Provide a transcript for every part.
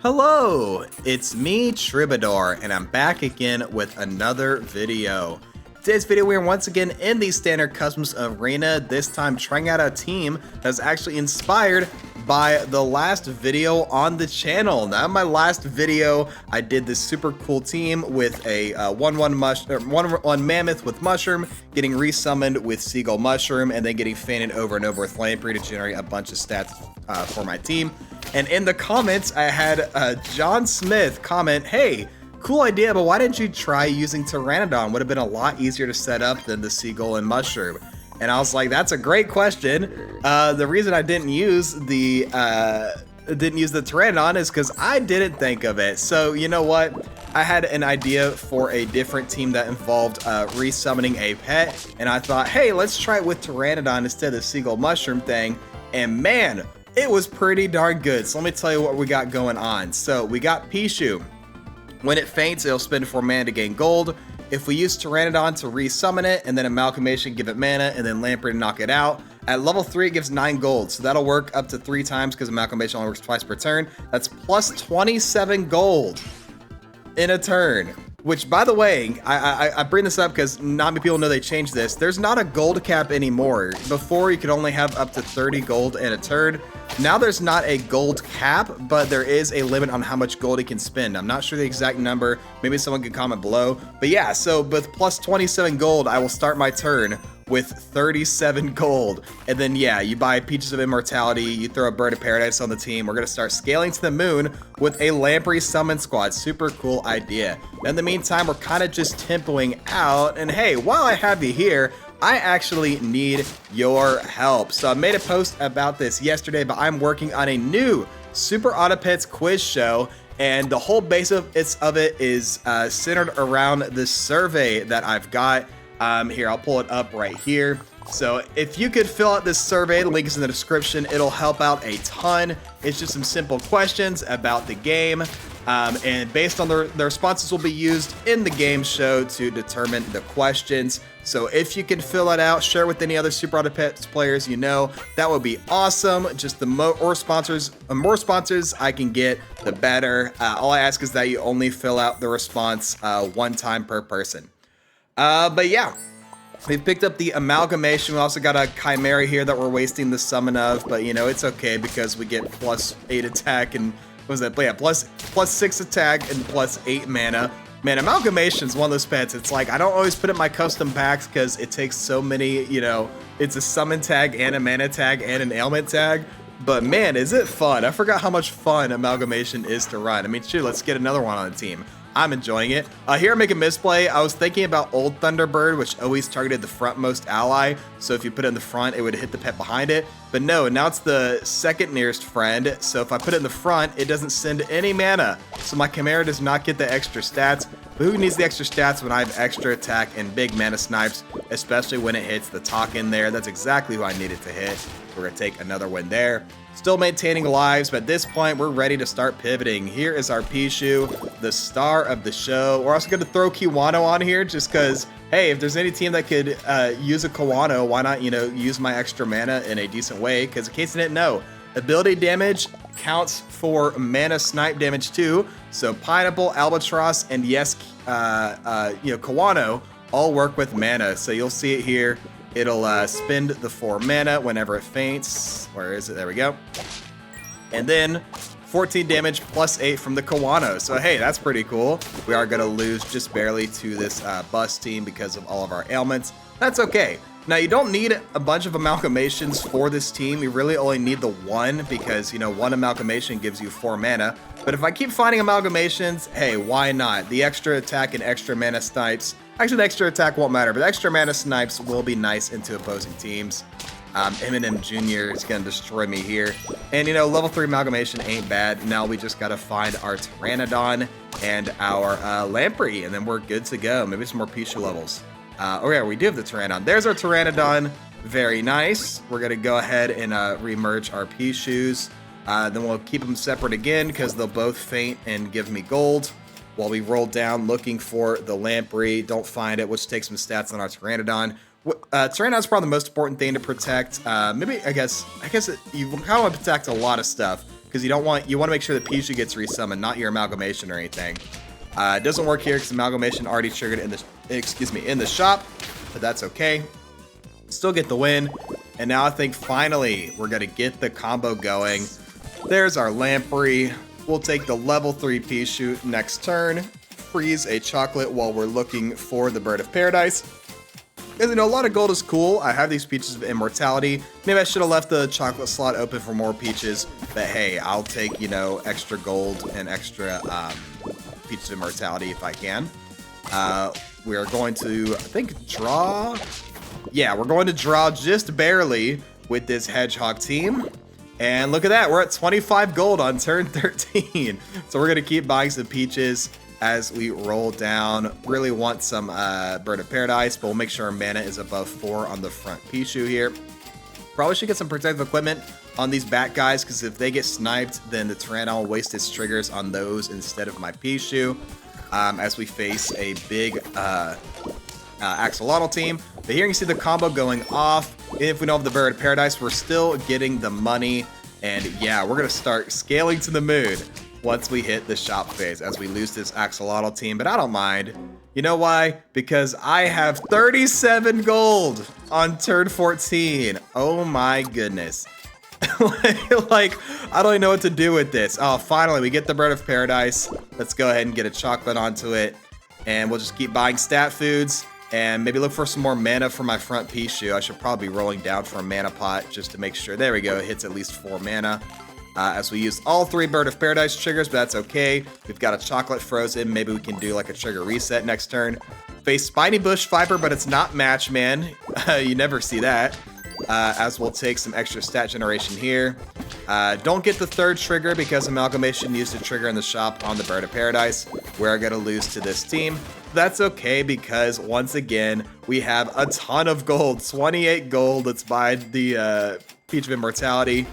Hello, it's me, Troubadour, and I'm back again with another video. Today's video, we are once again in the Standard Customs Arena, this time trying out a team that's actually inspired by the last video on the channel. Now, in my last video, I did this super cool team with a 1/1 mammoth with mushroom, getting resummoned with seagull mushroom, and then getting fainted over and over with lamprey to generate a bunch of stats for my team. And in the comments, I had John Smith comment, "Hey, cool idea, but why didn't you try using Pteranodon? Would have been a lot easier to set up than the seagull and mushroom." And I was like, that's a great question. The reason I didn't use the Pteranodon is because I didn't think of it. So you know what? I had an idea for a different team that involved resummoning a pet, and I thought, hey, let's try it with Pteranodon instead of the seagull mushroom thing. And man, it was pretty darn good. So let me tell you what we got going on. So we got Pixiu. When it faints, it'll spend 4 mana to gain gold. If we use Pteranodon to resummon it, and then Amalgamation give it mana, and then Lamprey to knock it out, at level 3 it gives 9 gold, so that'll work up to 3 times because Amalgamation only works twice per turn. That's plus 27 gold in a turn. Which, by the way, I bring this up because not many people know they changed this. There's not a gold cap anymore. Before, you could only have up to 30 gold in a turn. Now there's not a gold cap, but there is a limit on how much gold he can spend. I'm not sure the exact number. Maybe someone can comment below. But yeah, so with plus 27 gold, I will start my turn with 37 gold. And then yeah, you buy Peaches of Immortality, you throw a Bird of Paradise on the team. We're gonna start scaling to the moon with a Lamprey Summon Squad. Super cool idea. In the meantime, we're kind of just tempoing out. And hey, while I have you here, I actually need your help. So I made a post about this yesterday, but I'm working on a new superautopets quiz show, and the whole base of it is centered around this survey that I've got. Here, I'll pull it up right here. So if you could fill out this survey, the link is in the description. It'll help out a ton. It's just some simple questions about the game. And based on the responses will be used in the game show to determine the questions. So if you can fill it out, share with any other superautopets players you know, that would be awesome. Just the more sponsors I can get, the better. All I ask is that you only fill out the response 1 time per person. But yeah, we've picked up the Amalgamation. We also got a Chimera here that we're wasting the summon of, but you know, it's okay because we get plus 8 attack and what was that? But yeah, plus 6 attack and plus 8 mana. Man, Amalgamation is one of those pets. It's like, I don't always put in my custom packs because it takes so many, you know, it's a summon tag and a mana tag and an ailment tag. But man, is it fun. I forgot how much fun Amalgamation is to run. I mean, shoot, let's get another one on the team. I'm enjoying it. Here I make a misplay. I was thinking about Old Thunderbird, which always targeted the frontmost ally. So if you put it in the front, it would hit the pet behind it. But no, now it's the second nearest friend. So if I put it in the front, it doesn't send any mana. So my Chimera does not get the extra stats. But who needs the extra stats when I have extra attack and big mana snipes, especially when it hits the talk in there? That's exactly who I needed to hit. We're gonna take another win there. Still maintaining lives, but at this point, we're ready to start pivoting. Here is our Pixiu, the star of the show. We're also gonna throw Kiwano on here just because, hey, if there's any team that could use a Kiwano, why not, you know, use my extra mana in a decent way? Because in case you didn't know, ability damage counts for mana snipe damage too. So Pineapple, Albatross, and yes, you know, Kiwano all work with mana. So you'll see it here. It'll spend the 4 mana whenever it faints. Where is it? There we go. And then 14 damage plus 8 from the Kiwano. So hey, that's pretty cool. We are going to lose just barely to this bus team because of all of our ailments. That's okay. Now, you don't need a bunch of Amalgamations for this team. You really only need the 1 because, you know, 1 Amalgamation gives you 4 mana. But if I keep finding Amalgamations, hey, why not? The extra attack and extra mana snipes. Actually, the extra attack won't matter, but the extra mana snipes will be nice into opposing teams. Eminem Jr. is going to destroy me here. And, you know, level 3 Amalgamation ain't bad. Now we just got to find our Pteranodon and our Lamprey, and then we're good to go. Maybe some more Pixiu levels. Oh yeah, we do have the Pteranodon. There's our Pteranodon. Very nice. We're going to go ahead and remerge our Pixius. Then we'll keep them separate again because they'll both faint and give me gold. While we roll down looking for the Lamprey, don't find it, which takes some stats on our Pteranodon. Pteranodon's probably the most important thing to protect. Maybe, I guess you kind of want to protect a lot of stuff. because you want to make sure the Pixiu gets resummoned, not your amalgamation or anything. It doesn't work here because amalgamation already triggered in the shop, but that's okay. Still get the win, and now I think finally we're gonna get the combo going. There's our Lamprey. We'll take the level 3 Pixiu next turn, freeze a chocolate while we're looking for the Bird of Paradise. Because, you know, a lot of gold is cool. I have these Peaches of Immortality. Maybe I should have left the chocolate slot open for more Peaches. But hey, I'll take, you know, extra gold and extra Peaches of Immortality if I can. We are going to, I think, draw. Yeah, we're going to draw just barely with this Hedgehog team. And look at that. We're at 25 gold on turn 13. So we're going to keep buying some Peaches as we roll down. Really want some Bird of Paradise, but we'll make sure our mana is above 4 on the front Pixiu here. Probably should get some protective equipment on these bat guys, because if they get sniped, then the Pteranodon will waste its triggers on those instead of my Pixiu, as we face a big Axolotl team. But here you can see the combo going off. If we don't have the Bird of Paradise, we're still getting the money. And yeah, we're going to start scaling to the moon once we hit the shop phase, as we lose this Axolotl team. But I don't mind. You know why? Because I have 37 gold on turn 14. Oh my goodness. Like, I don't even know what to do with this. Oh, finally, we get the Bird of Paradise. Let's go ahead and get a chocolate onto it. And we'll just keep buying stat foods. And maybe look for some more mana for my front Pixiu. I should probably be rolling down for a mana pot just to make sure. There we go. It hits at least 4 mana. As we use all 3 Bird of Paradise triggers, but that's okay. We've got a chocolate frozen. Maybe we can do like a trigger reset next turn. Face Spiny Bush Viper, but it's not match, man. You never see that. As we'll take some extra stat generation here. Don't get the 3rd trigger because Amalgamation used to trigger in the shop on the Bird of Paradise. We're going to lose to this team. That's okay, because once again, we have a ton of gold. 28 gold. Let's buy the Peach of Immortality.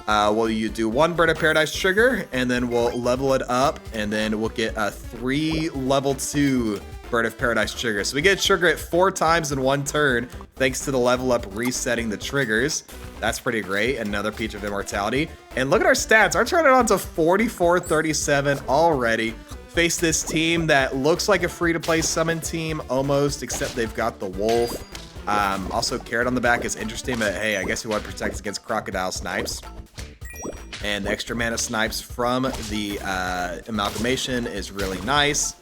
We'll do 1 Bird of Paradise trigger, and then we'll level it up, and then we'll get a 3 level 2 Bird of Paradise trigger. So we get a trigger it 4 times in 1 turn, thanks to the level up resetting the triggers. That's pretty great. Another Peach of Immortality. And look at our stats. Our Pteranodon to 44-37 already. Face this team that looks like a free-to-play summon team almost, except they've got the wolf. Also, Carrot on the back is interesting, but hey, I guess you want to protect against Crocodile Snipes. And the extra mana snipes from the Amalgamation is really nice.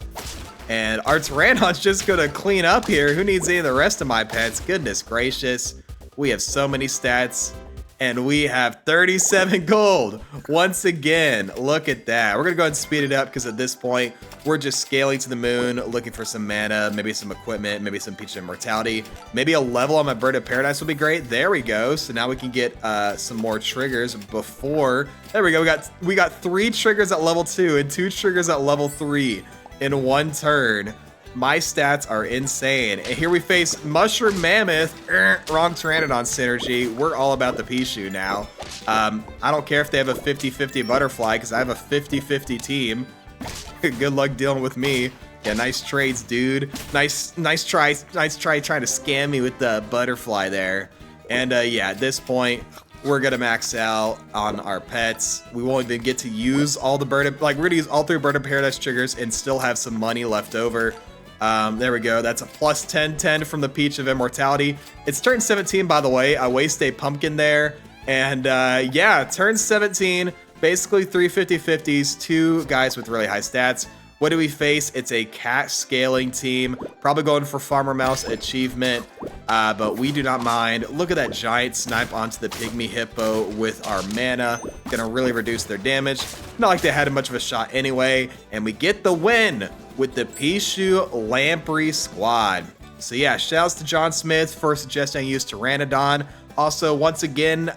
And our Pteranodon's just going to clean up here. Who needs any of the rest of my pets? Goodness gracious. We have so many stats. And we have 37 gold. Once again, look at that. We're going to go ahead and speed it up because at this point, we're just scaling to the moon, looking for some mana, maybe some equipment, maybe some Peach of Immortality. Maybe a level on my Bird of Paradise would be great. There we go. So now we can get some more triggers before. There we go. We got 3 triggers at level 2 and 2 triggers at level 3 in 1 turn. My stats are insane. And here we face Mushroom Mammoth. Wrong Pteranodon synergy. We're all about the Pixiu now. I don't care if they have a 50-50 Butterfly, because I have a 50-50 team. Good luck dealing with me. Yeah, nice trades, dude. Nice try trying to scam me with the Butterfly there. And yeah, at this point, we're gonna max out on our pets. We won't even get to use all the we're gonna use all 3 Bird of Paradise triggers and still have some money left over. There we go. That's a plus 10-10 from the Peach of Immortality. It's turn 17, by the way. I waste a pumpkin there. And yeah, turn 17, basically 3 50-50s, 2 guys with really high stats. What do we face? It's a cat scaling team. Probably going for Farmer Mouse achievement, but we do not mind. Look at that giant snipe onto the Pygmy Hippo with our mana. Gonna really reduce their damage. Not like they had much of a shot anyway. And we get the win with the Pixiu Lamprey squad. So yeah, shoutouts to John Smith for suggesting I use Pteranodon. Also, once again,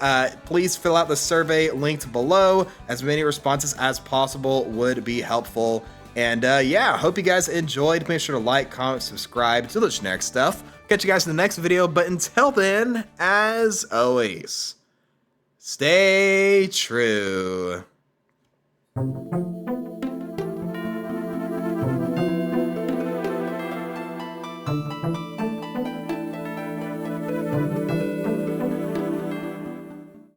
please fill out the survey linked below. As many responses as possible would be helpful. And yeah, hope you guys enjoyed. Make sure to like, comment, subscribe to the generic stuff. Catch you guys in the next video. But until then, as always, stay true.